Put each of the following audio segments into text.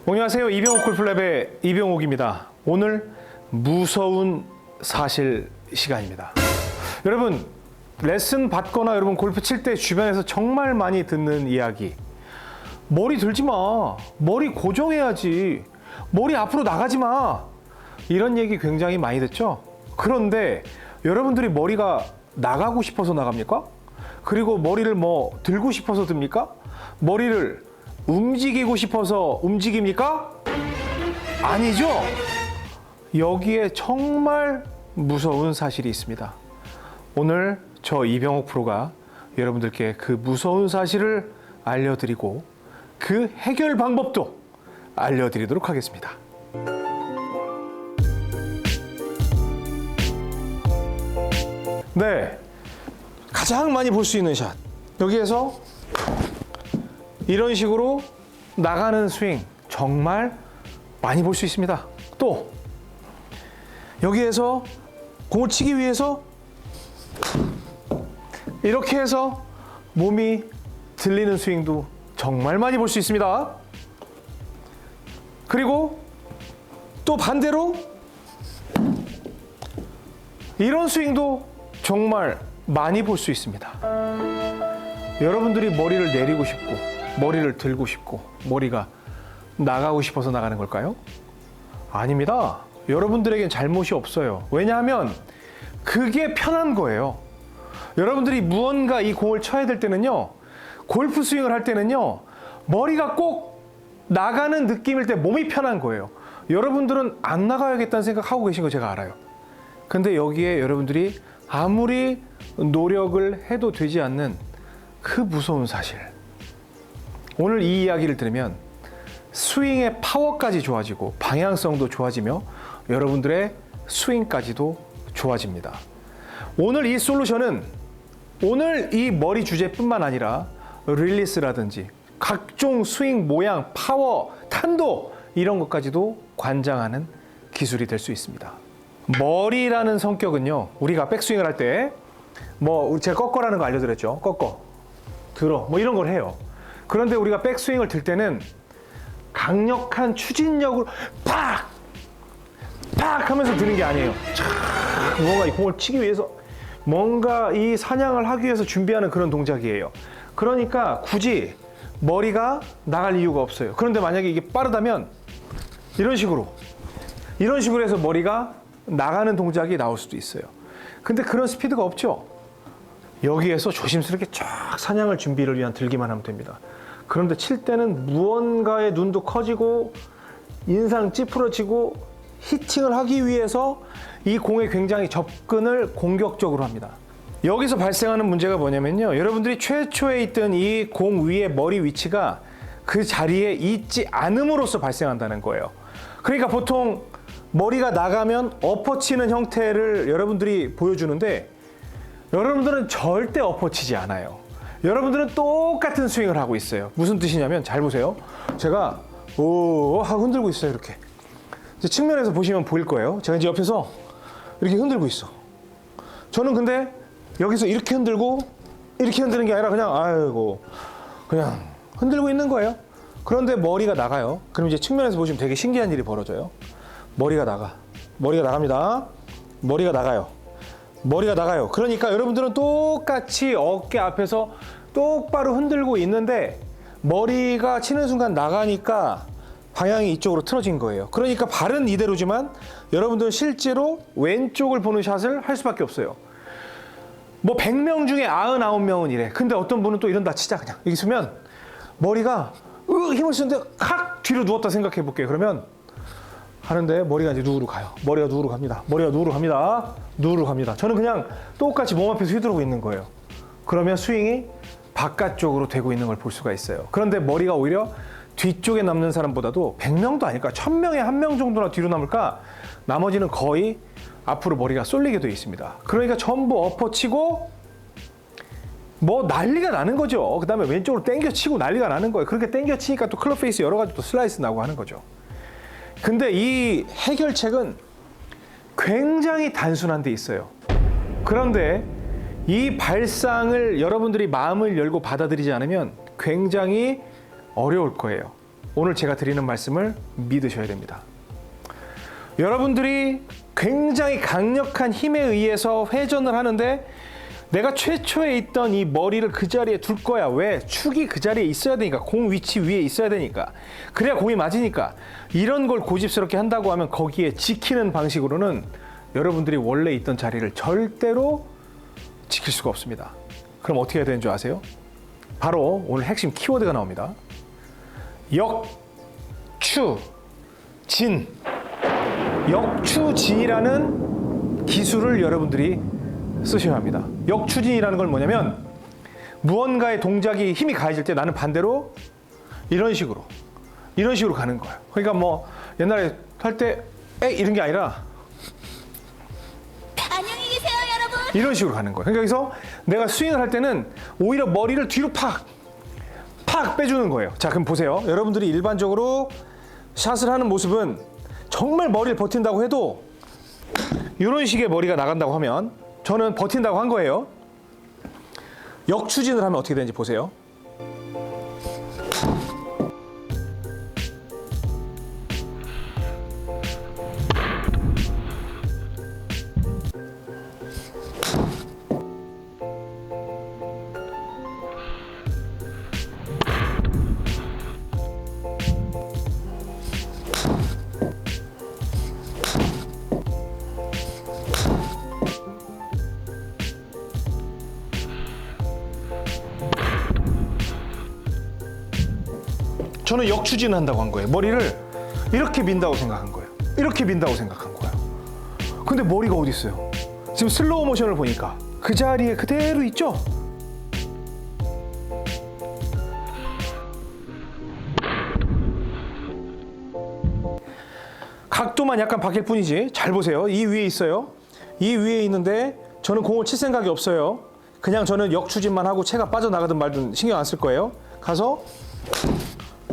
안녕하세요. 이병옥 골프랩의 이병옥입니다. 오늘 무서운 사실 시간입니다. 여러분, 레슨 받거나 여러분 골프 칠 때 주변에서 정말 많이 듣는 이야기. 머리 들지 마. 머리 고정해야지. 머리 앞으로 나가지 마. 이런 얘기 굉장히 많이 듣죠? 그런데 여러분들이 머리가 나가고 싶어서 나갑니까? 그리고 머리를 들고 싶어서 듭니까? 머리를 움직이고 싶어서 움직입니까? 아니죠? 여기에 정말 무서운 사실이 있습니다. 오늘 저 이병옥 프로가 여러분들께 그 무서운 사실을 알려드리고 그 해결 방법도 알려드리도록 하겠습니다. 네, 가장 많이 볼 수 있는 샷. 여기에서 이런 식으로 나가는 스윙 정말 많이 볼 수 있습니다. 또 여기에서 공을 치기 위해서 이렇게 해서 몸이 들리는 스윙도 정말 많이 볼 수 있습니다. 그리고 또 반대로 이런 스윙도 정말 많이 볼 수 있습니다. 여러분들이 머리를 내리고 싶고 머리를 들고 싶고 머리가 나가고 싶어서 나가는 걸까요? 아닙니다. 여러분들에겐 잘못이 없어요. 왜냐하면 그게 편한 거예요. 여러분들이 무언가 이 공을 쳐야 될 때는요, 골프 스윙을 할 때는요, 머리가 꼭 나가는 느낌일 때 몸이 편한 거예요. 여러분들은 안 나가야겠다는 생각하고 계신 거 제가 알아요. 근데 여기에 여러분들이 아무리 노력을 해도 되지 않는 그 무서운 사실. 오늘 이 이야기를 들으면 스윙의 파워까지 좋아지고 방향성도 좋아지며 여러분들의 스윙까지도 좋아집니다. 오늘 이 솔루션은 오늘 이 머리 주제뿐만 아니라 릴리스라든지 각종 스윙 모양, 파워, 탄도 이런 것까지도 관장하는 기술이 될 수 있습니다. 머리라는 성격은요, 우리가 백스윙을 할 때 제가 꺾어라는 거 알려드렸죠. 꺾어, 들어, 이런 걸 해요. 그런데 우리가 백스윙을 들 때는 강력한 추진력으로 팍! 팍! 하면서 드는 게 아니에요. 촥! 뭔가 이 공을 치기 위해서 뭔가 이 사냥을 하기 위해서 준비하는 그런 동작이에요. 그러니까 굳이 머리가 나갈 이유가 없어요. 그런데 만약에 이게 빠르다면 이런 식으로 해서 머리가 나가는 동작이 나올 수도 있어요. 근데 그런 스피드가 없죠. 여기에서 조심스럽게 쫙 사냥을 준비를 위한 들기만 하면 됩니다. 그런데 칠 때는 무언가의 눈도 커지고 인상 찌푸러지고 히팅을 하기 위해서 이 공에 굉장히 접근을 공격적으로 합니다. 여기서 발생하는 문제가 뭐냐면요, 여러분들이 최초에 있던 이 공 위의 머리 위치가 그 자리에 있지 않음으로써 발생한다는 거예요. 그러니까 보통 머리가 나가면 엎어치는 형태를 여러분들이 보여주는데 여러분들은 절대 엎어치지 않아요. 여러분들은 똑같은 스윙을 하고 있어요. 무슨 뜻이냐면, 잘 보세요. 제가 오 하고 흔들고 있어요. 이렇게 이제 측면에서 보시면 보일 거예요. 제가 이제 옆에서 이렇게 흔들고 있어. 저는 근데 여기서 이렇게 흔들고 이렇게 흔드는 게 아니라 그냥 흔들고 있는 거예요. 그런데 머리가 나가요. 그럼 이제 측면에서 보시면 되게 신기한 일이 벌어져요. 머리가 나갑니다. 머리가 나가요. 그러니까 여러분들은 똑같이 어깨 앞에서 똑바로 흔들고 있는데 머리가 치는 순간 나가니까 방향이 이쪽으로 틀어진 거예요. 그러니까 발은 이대로지만 여러분들은 실제로 왼쪽을 보는 샷을 할 수밖에 없어요. 100명 중에 99명은 이래. 근데 어떤 분은 또 이런다 치자. 그냥 여기 서면 머리가 힘을 쓰는데 확 뒤로 누웠다 생각해 볼게요. 그러면 하는데 머리가 이제 누우로 가요. 머리가 누우로 갑니다. 저는 그냥 똑같이 몸 앞에서 휘두르고 있는 거예요. 그러면 스윙이 바깥쪽으로 되고 있는 걸 볼 수가 있어요. 그런데 머리가 오히려 뒤쪽에 남는 사람보다도 100명도 아닐까, 1000명에 1명 정도나 뒤로 남을까, 나머지는 거의 앞으로 머리가 쏠리게 되어 있습니다. 그러니까 전부 엎어치고 난리가 나는 거죠. 그 다음에 왼쪽으로 땡겨치고 난리가 나는 거예요. 그렇게 땡겨치니까 또 클럽 페이스 여러 가지 또 슬라이스 나고 하는 거죠. 근데 이 해결책은 굉장히 단순한 데 있어요. 그런데 이 발상을 여러분들이 마음을 열고 받아들이지 않으면 굉장히 어려울 거예요. 오늘 제가 드리는 말씀을 믿으셔야 됩니다. 여러분들이 굉장히 강력한 힘에 의해서 회전을 하는데 내가 최초에 있던 이 머리를 그 자리에 둘 거야. 왜? 축이 그 자리에 있어야 되니까. 공 위치 위에 있어야 되니까. 그래야 공이 맞으니까. 이런 걸 고집스럽게 한다고 하면 거기에 지키는 방식으로는 여러분들이 원래 있던 자리를 절대로 지킬 수가 없습니다. 그럼 어떻게 해야 되는 줄 아세요? 바로 오늘 핵심 키워드가 나옵니다. 역추진. 역추진이라는 기술을 여러분들이 쓰셔야 합니다. 역추진이라는 건 뭐냐면 무언가의 동작이 힘이 가해질 때 나는 반대로 이런 식으로 가는 거예요. 그러니까 뭐 옛날에 할 때 이런 게 아니라 안녕히 계세요, 여러분. 이런 식으로 가는 거예요. 그러니까 여기서 내가 스윙을 할 때는 오히려 머리를 뒤로 팍 빼주는 거예요. 자, 그럼 보세요. 여러분들이 일반적으로 샷을 하는 모습은 정말 머리를 버틴다고 해도 이런 식의 머리가 나간다고 하면 저는 버틴다고 한 거예요. 역추진을 하면 어떻게 되는지 보세요. 저는 역추진을 한다고 한 거예요. 머리를 이렇게 민다고 생각한 거예요. 이렇게 민다고 생각한 거예요. 근데 머리가 어디 있어요? 지금 슬로우 모션을 보니까 그 자리에 그대로 있죠? 각도만 약간 바뀔 뿐이지. 잘 보세요. 이 위에 있어요. 이 위에 있는데 저는 공을 칠 생각이 없어요. 그냥 저는 역추진만 하고 채가 빠져나가든 말든 신경 안 쓸 거예요. 가서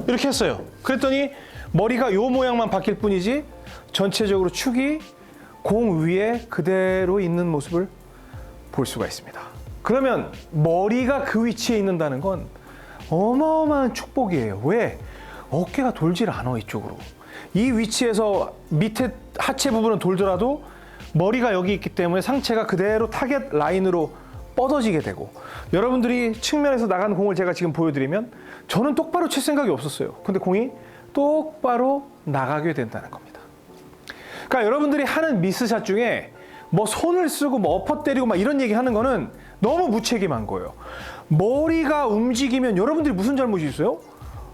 이렇게 했어요. 그랬더니 머리가 요 모양만 바뀔 뿐이지 전체적으로 축이 공 위에 그대로 있는 모습을 볼 수가 있습니다. 그러면 머리가 그 위치에 있는다는 건 어마어마한 축복이에요. 왜? 어깨가 돌질 않아, 이쪽으로. 이 위치에서 밑에 하체 부분은 돌더라도 머리가 여기 있기 때문에 상체가 그대로 타겟 라인으로 뻗어지게 되고, 여러분들이 측면에서 나간 공을 제가 지금 보여드리면 저는 똑바로 칠 생각이 없었어요. 근데 공이 똑바로 나가게 된다는 겁니다. 그러니까 여러분들이 하는 미스샷 중에 뭐 손을 쓰고 뭐 엎어 때리고 막 이런 얘기 하는 거는 너무 무책임한 거예요. 머리가 움직이면 여러분들이 무슨 잘못이 있어요?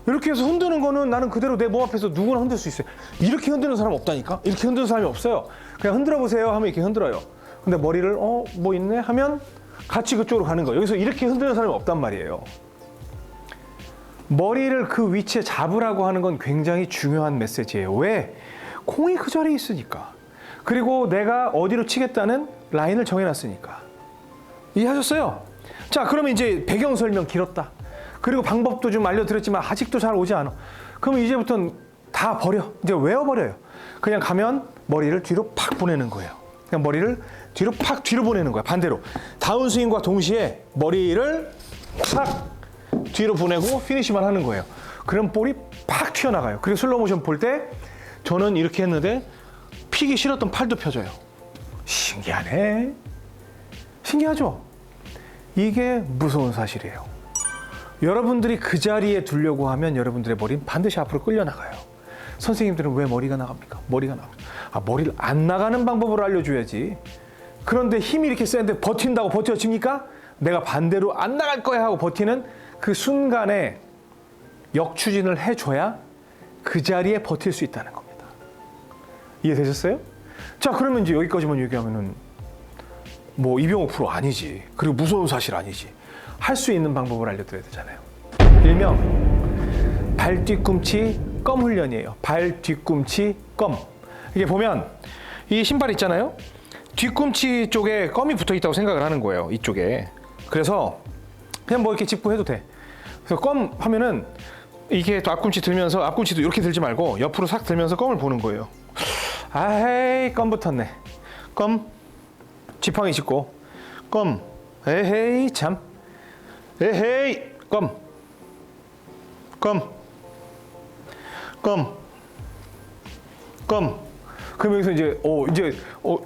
이렇게 해서 흔드는 거는 나는 그대로 내 몸 앞에서 누구나 흔들 수 있어요. 이렇게 흔드는 사람 없다니까? 이렇게 흔드는 사람이 없어요. 그냥 흔들어 보세요 하면 이렇게 흔들어요. 근데 머리를 뭐 있네 하면 같이 그쪽으로 가는 거예요. 여기서 이렇게 흔드는 사람이 없단 말이에요. 머리를 그 위치에 잡으라고 하는 건 굉장히 중요한 메시지예요. 왜? 공이 그 자리에 있으니까. 그리고 내가 어디로 치겠다는 라인을 정해놨으니까. 이해하셨어요? 자, 그러면 이제 배경 설명 길었다. 그리고 방법도 좀 알려드렸지만 아직도 잘 오지 않아. 그럼 이제부터는 다 버려. 이제 외워버려요. 그냥 가면 머리를 뒤로 팍 보내는 거예요. 그냥 머리를 뒤로 팍 뒤로 보내는 거야. 반대로. 다운스윙과 동시에 머리를 팍 뒤로 보내고 피니시만 하는 거예요. 그럼 볼이 팍 튀어나가요. 그리고 슬로우 모션 볼 때 저는 이렇게 했는데 피기 싫었던 팔도 펴져요. 신기하네. 신기하죠? 이게 무서운 사실이에요. 여러분들이 그 자리에 두려고 하면 여러분들의 머리는 반드시 앞으로 끌려나가요. 선생님들은 왜 머리가 나갑니까? 머리가 나갑니다. 머리를 안 나가는 방법을 알려줘야지. 그런데 힘이 이렇게 세는데 버틴다고 버텨집니까? 내가 반대로 안 나갈 거야 하고 버티는 그 순간에 역추진을 해줘야 그 자리에 버틸 수 있다는 겁니다. 이해되셨어요? 자, 그러면 이제 여기까지만 얘기하면은 뭐 이병호 프로 아니지. 그리고 무서운 사실 아니지. 할 수 있는 방법을 알려드려야 되잖아요. 일명 발 뒤꿈치 껌 훈련이에요. 발 뒤꿈치 껌. 이게 보면 이 신발 있잖아요. 뒤꿈치 쪽에 껌이 붙어 있다고 생각을 하는 거예요. 이쪽에. 그래서 그냥 뭐 이렇게 짚고 해도 돼. 그래서 껌 하면은 이게 또 앞꿈치 들면서, 앞꿈치도 이렇게 들지 말고 옆으로 싹 들면서 껌을 보는 거예요. 아헤이, 껌 붙었네. 껌. 지팡이 짚고 껌. 에헤이 참. 에헤이 껌. 껌. 껌. 그럼 여기서 이제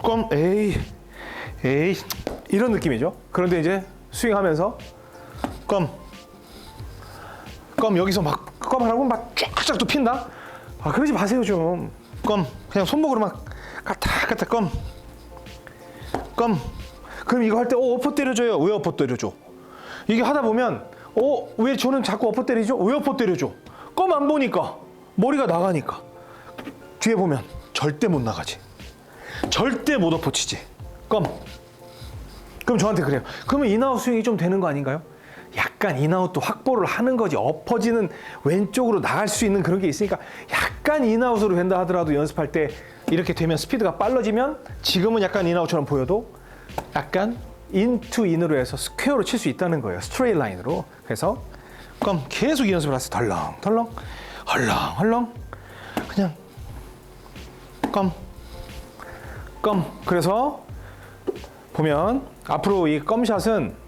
껌. 에이. 이런 느낌이죠. 그런데 이제 스윙하면서 껌. 여기서 막 껌 하라고 막 쫙쫙 또 핀다? 그러지 마세요 좀. 껌. 그냥 손목으로 막 까딱까딱 껌. 그럼 이거 할 때 어퍼 때려줘요. 왜 어퍼 때려줘? 이게 하다 보면 왜 저는 자꾸 어퍼 때리죠? 왜 어퍼 때려줘? 껌 안 보니까 머리가 나가니까. 뒤에 보면 절대 못 나가지. 절대 못 어퍼 치지. 껌. 그럼 저한테 그래요. 그러면 인아웃 스윙이 좀 되는 거 아닌가요? 약간 인아웃도 확보를 하는 거지. 엎어지는 왼쪽으로 나갈 수 있는 그런 게 있으니까 약간 인아웃으로 된다 하더라도 연습할 때 이렇게 되면 스피드가 빨라지면 지금은 약간 인아웃처럼 보여도 약간 인투 인으로 해서 스퀘어로 칠 수 있다는 거예요. 스트레이트 라인으로. 그래서 껌 계속 이 연습을 하세요. 헐렁 그냥 껌. 그래서 보면 앞으로 이 껌샷은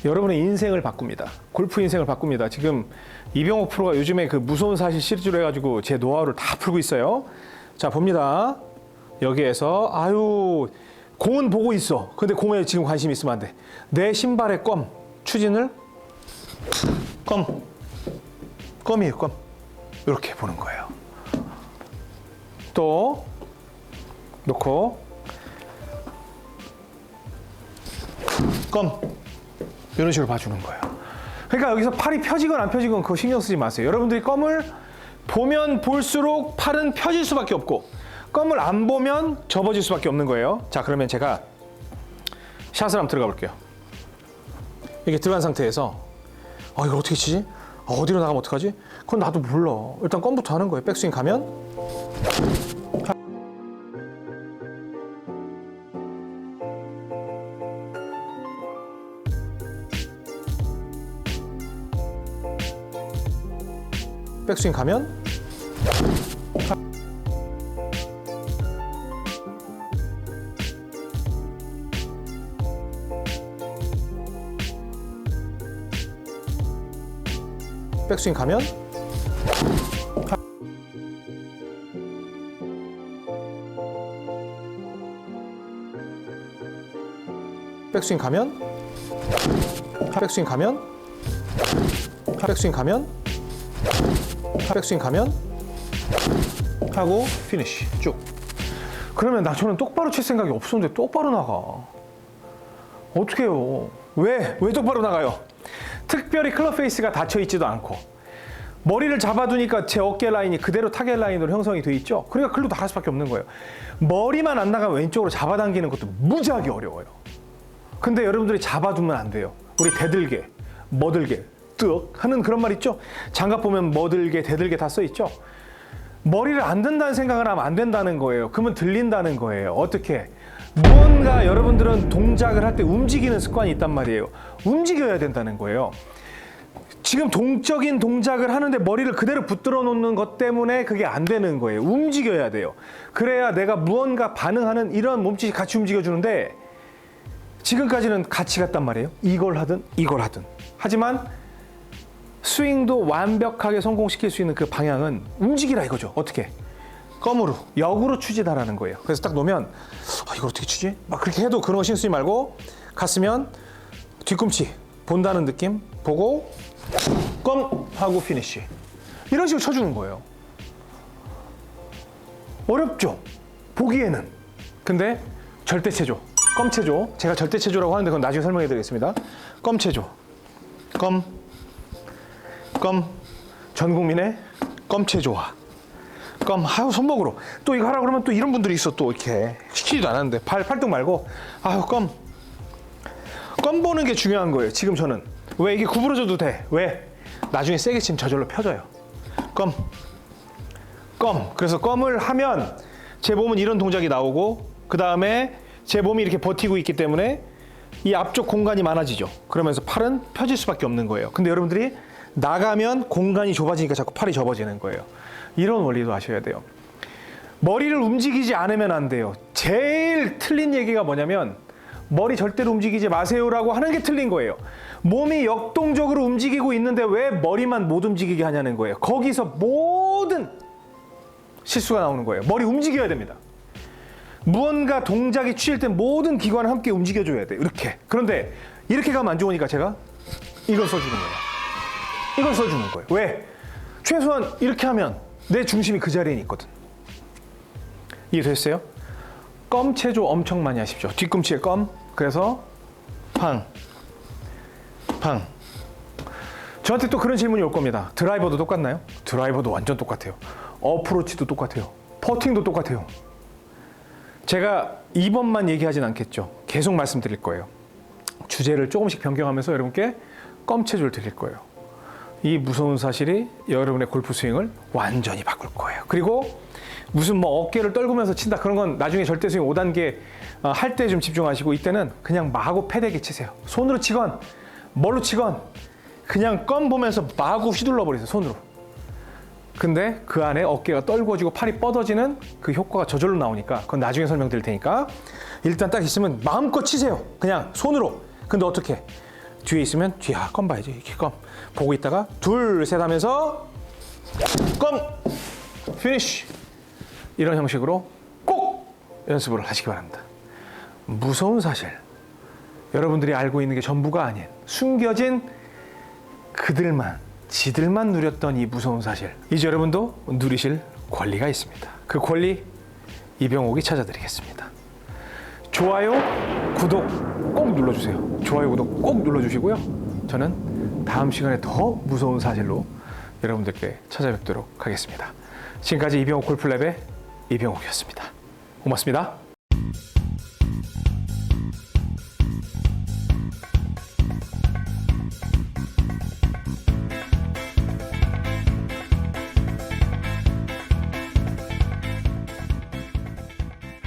여러분의 인생을 바꿉니다. 골프 인생을 바꿉니다. 지금 이병옥 프로가 요즘에 그 무서운 사실 시리즈로 해가지고 제 노하우를 다 풀고 있어요. 자, 봅니다. 여기에서 공은 보고 있어. 근데 공에 지금 관심이 있으면 안 돼. 내 신발의 추진을 껌이에요. 이렇게 보는 거예요. 또 놓고 이런 식으로 봐주는 거예요. 그러니까 여기서 팔이 펴지건 안 펴지건 그거 신경 쓰지 마세요. 여러분들이 껌을 보면 볼수록 팔은 펴질 수밖에 없고 껌을 안 보면 접어질 수밖에 없는 거예요. 자, 그러면 제가 샷을 한번 들어가 볼게요. 이게 들어간 상태에서 이걸 어떻게 치지? 어디로 나가면 어떡하지? 그건 나도 몰라. 일단 껌부터 하는 거예요. 백스윙 가면 백스윙 가면 백스윙 가면 백스윙 가면 백스윙 가면 백스윙 가면 백스윙 가면 하고 피니쉬 쭉. 그러면 저는 똑바로 칠 생각이 없었는데 똑바로 나가. 어떻게 해요? 왜 똑바로 나가요? 특별히 클럽 페이스가 닫혀 있지도 않고 머리를 잡아두니까 제 어깨 라인이 그대로 타겟 라인으로 형성이 돼 있죠. 그러니까 글로 나갈 수밖에 없는 거예요. 머리만 안 나가면 왼쪽으로 잡아당기는 것도 무지하게 어려워요. 근데 여러분들이 잡아두면 안 돼요. 우리 대들개, 머들개, 뜩 하는 그런 말 있죠. 장갑 보면 머들개, 대들개 다 써 있죠. 머리를 안 든다는 생각을 하면 안 된다는 거예요. 그러면 들린다는 거예요. 어떻게? 무언가 여러분들은 동작을 할 때 움직이는 습관이 있단 말이에요. 움직여야 된다는 거예요. 지금 동적인 동작을 하는데 머리를 그대로 붙들어 놓는 것 때문에 그게 안 되는 거예요. 움직여야 돼요. 그래야 내가 무언가 반응하는 이런 몸짓이 같이 움직여주는데 지금까지는 같이 갔단 말이에요. 이걸 하든 이걸 하든. 하지만 스윙도 완벽하게 성공시킬 수 있는 그 방향은 움직이라 이거죠. 어떻게? 껌으로, 역으로 추지다라는 거예요. 그래서 딱 놓으면 이걸 어떻게 추지? 막 그렇게 해도 그런 거 신경 쓰지 말고 갔으면 뒤꿈치 본다는 느낌 보고 껌 하고 피니쉬. 이런 식으로 쳐주는 거예요. 어렵죠? 보기에는. 근데 절대체조, 껌체조. 제가 절대체조라고 하는데 그건 나중에 설명해 드리겠습니다. 껌체조. 전 국민의 껌체조화. 손목으로. 또 이거 하라 그러면 또 이런 분들이 있어. 또 이렇게 시키지도 않았는데 팔뚝 말고 껌 보는 게 중요한 거예요. 지금 저는 왜 이게 구부러져도 돼? 왜? 나중에 세게 치면 저절로 펴져요. 그래서 껌을 하면 제 몸은 이런 동작이 나오고 그 다음에 제 몸이 이렇게 버티고 있기 때문에 이 앞쪽 공간이 많아지죠. 그러면서 팔은 펴질 수밖에 없는 거예요. 근데 여러분들이 나가면 공간이 좁아지니까 자꾸 팔이 접어지는 거예요. 이런 원리도 아셔야 돼요. 머리를 움직이지 않으면 안 돼요. 제일 틀린 얘기가 뭐냐면 머리 절대로 움직이지 마세요라고 하는 게 틀린 거예요. 몸이 역동적으로 움직이고 있는데 왜 머리만 못 움직이게 하냐는 거예요. 거기서 모든 실수가 나오는 거예요. 머리 움직여야 됩니다. 무언가 동작이 취할 때 모든 기관을 함께 움직여줘야 돼요. 이렇게. 그런데 이렇게 가면 안 좋으니까 제가 이걸 써주는 거예요. 이걸 써주는 거예요. 왜? 최소한 이렇게 하면 내 중심이 그 자리에 있거든. 이해됐어요? 껌 체조 엄청 많이 하십시오. 뒤꿈치에 껌. 그래서 팡, 팡. 저한테 또 그런 질문이 올 겁니다. 드라이버도 똑같나요? 드라이버도 완전 똑같아요. 어프로치도 똑같아요. 퍼팅도 똑같아요. 제가 이번만 얘기하진 않겠죠. 계속 말씀드릴 거예요. 주제를 조금씩 변경하면서 여러분께 껌 체조를 드릴 거예요. 이 무서운 사실이 여러분의 골프 스윙을 완전히 바꿀 거예요. 그리고 무슨 뭐 어깨를 떨구면서 친다 그런 건 나중에 절대 스윙 5단계 할 때 좀 집중하시고, 이때는 그냥 마구 패대기 치세요. 손으로 치건 뭘로 치건 그냥 껌 보면서 마구 휘둘러 버리세요. 손으로. 근데 그 안에 어깨가 떨궈지고 팔이 뻗어지는 그 효과가 저절로 나오니까 그건 나중에 설명드릴 테니까 일단 딱 있으면 마음껏 치세요. 그냥 손으로. 근데 어떻게? 뒤에 있으면 뒤에 껌 봐야지. 이렇게 껌 보고 있다가 둘, 셋 하면서 껌 피니쉬. 이런 형식으로 꼭 연습을 하시기 바랍니다. 무서운 사실, 여러분들이 알고 있는 게 전부가 아닌 숨겨진 지들만 누렸던 이 무서운 사실, 이제 여러분도 누리실 권리가 있습니다. 그 권리 이병옥이 찾아드리겠습니다. 좋아요, 구독 꼭 눌러주세요. 좋아요, 구독 꼭 눌러주시고요. 저는 다음 시간에 더 무서운 사실로 여러분들께 찾아뵙도록 하겠습니다. 지금까지 이병옥 골프랩의 이병옥이었습니다. 고맙습니다.